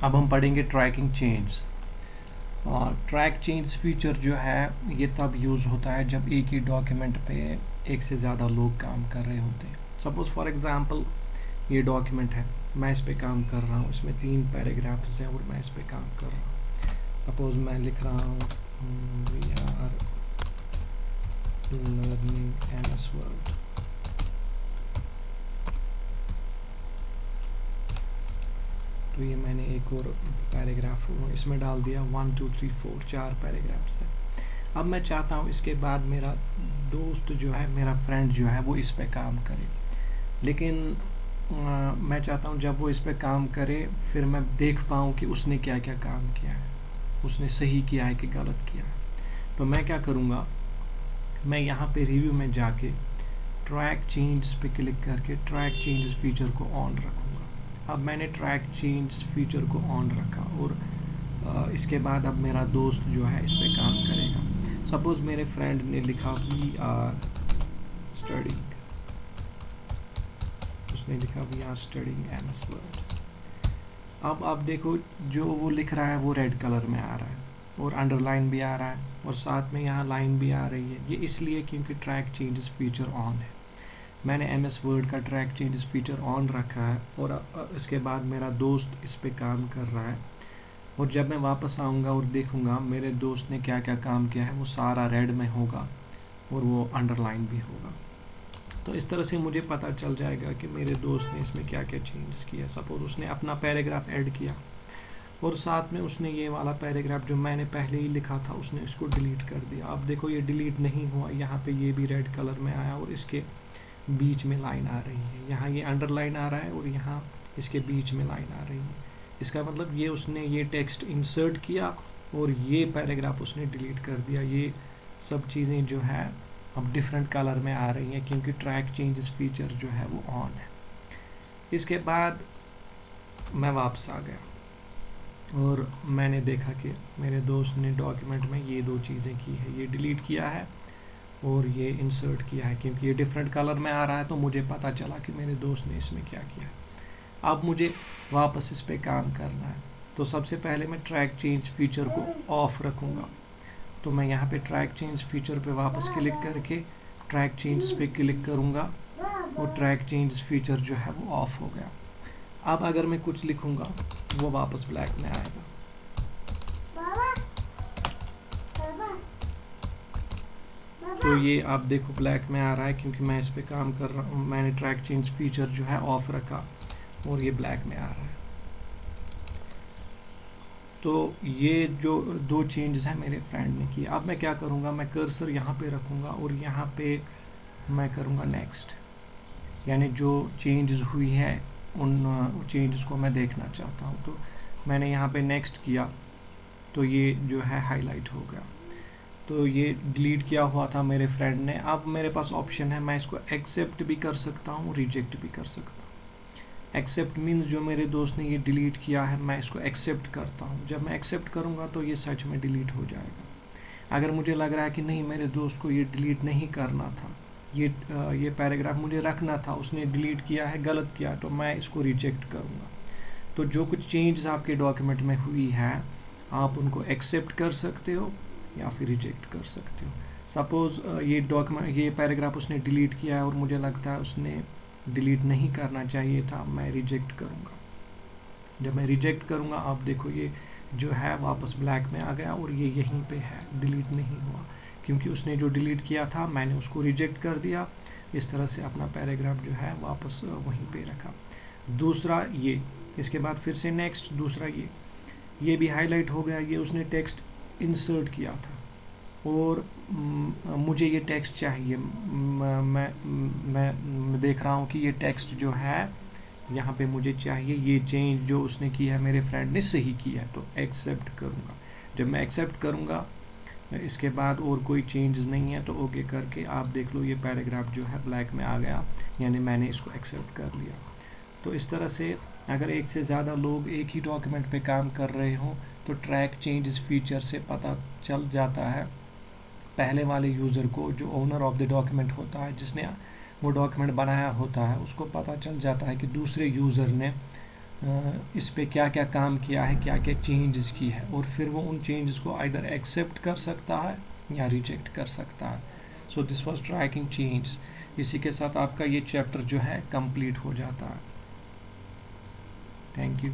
अब हम पढ़ेंगे tracking change. Track change feature जो है ये तब यूज़ होता है जब एक ही डॉक्यूमेंट पे एक से ज़्यादा लोग काम कर रहे होते हैं। सपोज़ फॉर एग्ज़ाम्पल ये डॉक्यूमेंट है, मैं इस पे काम कर रहा हूँ, इसमें 3 पैराग्राफ्स हैं और मैं इस पे काम कर रहा हूँ। सपोज़ मैं लिख रहा हूँ we are learning MS Word. तो ये मैंने एक और पैराग्राफ इसमें डाल दिया, 1 2 3 4 4 पैराग्राफ्स है। अब मैं चाहता हूँ इसके बाद मेरा दोस्त जो है, मेरा फ्रेंड जो है वो इस पे काम करे, लेकिन मैं चाहता हूँ जब वो इस पे काम करे फिर मैं देख पाऊँ कि उसने क्या क्या काम किया है, उसने सही किया है कि गलत किया है। तो मैं क्या करूँगा, मैं यहाँ पे रिव्यू में जाके ट्रैक चेंजेस पे क्लिक करके ट्रैक चेंजेस फीचर को ऑन रखूँगा। अब मैंने ट्रैक चेंज फीचर को ऑन रखा और इसके बाद अब मेरा दोस्त जो है इस पे काम करेगा। सपोज़ मेरे फ्रेंड ने लिखा वी आर स्टडिंग, उसने लिखा we are studying MS Word. अब आप देखो जो वो लिख रहा है वो रेड कलर में आ रहा है और अंडरलाइन भी आ रहा है और साथ में यहाँ लाइन भी आ रही है। ये इसलिए क्योंकि ट्रैक चेंजेस फीचर ऑन है। मैंने MS वर्ड का ट्रैक चेंजेस फीचर ऑन रखा है और इसके बाद मेरा दोस्त इस पे काम कर रहा है और जब मैं वापस आऊँगा और देखूँगा मेरे दोस्त ने क्या क्या काम किया है, वो सारा रेड में होगा और वो अंडरलाइन भी होगा। तो इस तरह से मुझे पता चल जाएगा कि मेरे दोस्त ने इसमें क्या क्या चेंजेस किया। सपोज उसने अपना पैराग्राफ ऐड किया और साथ में उसने ये वाला पैराग्राफ जो मैंने पहले ही लिखा था उसने इसको डिलीट कर दिया। अब देखो ये डिलीट नहीं हुआ, यहाँ पे ये भी रेड कलर में आया और इसके बीच में लाइन आ रही है, यहाँ ये अंडरलाइन आ रहा है और यहाँ इसके बीच में लाइन आ रही है। इसका मतलब ये उसने ये टेक्स्ट इंसर्ट किया और ये पैराग्राफ उसने डिलीट कर दिया। ये सब चीज़ें जो है अब डिफरेंट कलर में आ रही हैं क्योंकि ट्रैक चेंजेस फीचर जो है वो ऑन है। इसके बाद मैं वापस आ गया और मैंने देखा कि मेरे दोस्त ने डॉक्यूमेंट में ये 2 चीज़ें की है, ये डिलीट किया है और ये इंसर्ट किया है। क्योंकि ये डिफरेंट कलर में आ रहा है तो मुझे पता चला कि मेरे दोस्त ने इसमें क्या किया है। अब मुझे वापस इस पे काम करना है, तो सबसे पहले मैं ट्रैक चेंज फीचर को ऑफ रखूँगा। तो मैं यहाँ पे ट्रैक चेंज फीचर पे वापस क्लिक करके ट्रैक चेंज पे क्लिक करूँगा और ट्रैक चेंज फीचर जो है वो ऑफ हो गया। अब अगर मैं कुछ लिखूँगा वो वापस ब्लैक में आएगा। तो ये आप देखो ब्लैक में आ रहा है क्योंकि मैं इस पे काम कर रहा हूँ, मैंने ट्रैक चेंज फीचर जो है ऑफ रखा और ये ब्लैक में आ रहा है। तो ये जो 2 चेंजेस हैं मेरे फ्रेंड ने किए। अब मैं क्या करूँगा, मैं कर्सर यहाँ पे रखूँगा और यहाँ पे मैं करूँगा नेक्स्ट, यानी जो चेंजेस हुई है उन चेंजेस को मैं देखना चाहता हूँ। तो मैंने यहाँ पे नेक्स्ट किया तो ये जो है हाईलाइट हो गया। तो ये डिलीट किया हुआ था मेरे फ्रेंड ने। अब मेरे पास ऑप्शन है, मैं इसको एक्सेप्ट भी कर सकता हूँ, रिजेक्ट भी कर सकता हूँ। एक्सेप्ट मीन्स जो मेरे दोस्त ने ये डिलीट किया है मैं इसको एक्सेप्ट करता हूँ। जब मैं एक्सेप्ट करूँगा तो ये सच में डिलीट हो जाएगा। अगर मुझे लग रहा है कि नहीं मेरे दोस्त को ये डिलीट नहीं करना था, ये पैराग्राफ मुझे रखना था, उसने डिलीट किया है, गलत किया, तो मैं इसको रिजेक्ट करूँगा। तो जो कुछ चेंजेस आपके डॉक्यूमेंट में हुई है आप उनको एक्सेप्ट कर सकते हो या फिर रिजेक्ट कर सकते हो। सपोज़ ये पैराग्राफ उसने डिलीट किया है और मुझे लगता है उसने डिलीट नहीं करना चाहिए था, मैं रिजेक्ट करूँगा। जब मैं रिजेक्ट करूँगा आप देखो ये जो है वापस ब्लैक में आ गया और ये यहीं पे है, डिलीट नहीं हुआ क्योंकि उसने जो डिलीट किया था मैंने उसको रिजेक्ट कर दिया। इस तरह से अपना पैराग्राफ जो है वापस वहीं पे रखा। दूसरा ये, इसके बाद फिर से नेक्स्ट, दूसरा ये भी हाईलाइट हो गया। ये उसने टेक्स्ट इंसर्ट किया था और मुझे ये टेक्स्ट चाहिए। मैं देख रहा हूँ कि ये टेक्स्ट जो है यहाँ पे मुझे चाहिए, ये चेंज जो उसने की है मेरे फ्रेंड ने सही किया है, तो एक्सेप्ट करूँगा। जब मैं एक्सेप्ट करूँगा इसके बाद और कोई चेंजेस नहीं है तो ओके करके आप देख लो ये पैराग्राफ जो है ब्लैक में आ गया, यानी मैंने इसको एक्सेप्ट कर लिया। तो इस तरह से अगर एक से ज़्यादा लोग एक ही डॉक्यूमेंट पे काम कर रहे हों तो ट्रैक चेंजेस फीचर से पता चल जाता है पहले वाले यूज़र को, जो ओनर ऑफ द डॉक्यूमेंट होता है, जिसने वो डॉक्यूमेंट बनाया होता है, उसको पता चल जाता है कि दूसरे यूज़र ने इस पे क्या क्या काम किया है, क्या क्या चेंजेस की है, और फिर वो उन चेंजेस को आइदर एक्सेप्ट कर सकता है या रिजेक्ट कर सकता है. So this was tracking change. इसी के साथ आपका ये चैप्टर जो है कंप्लीट हो जाता है. Thank you.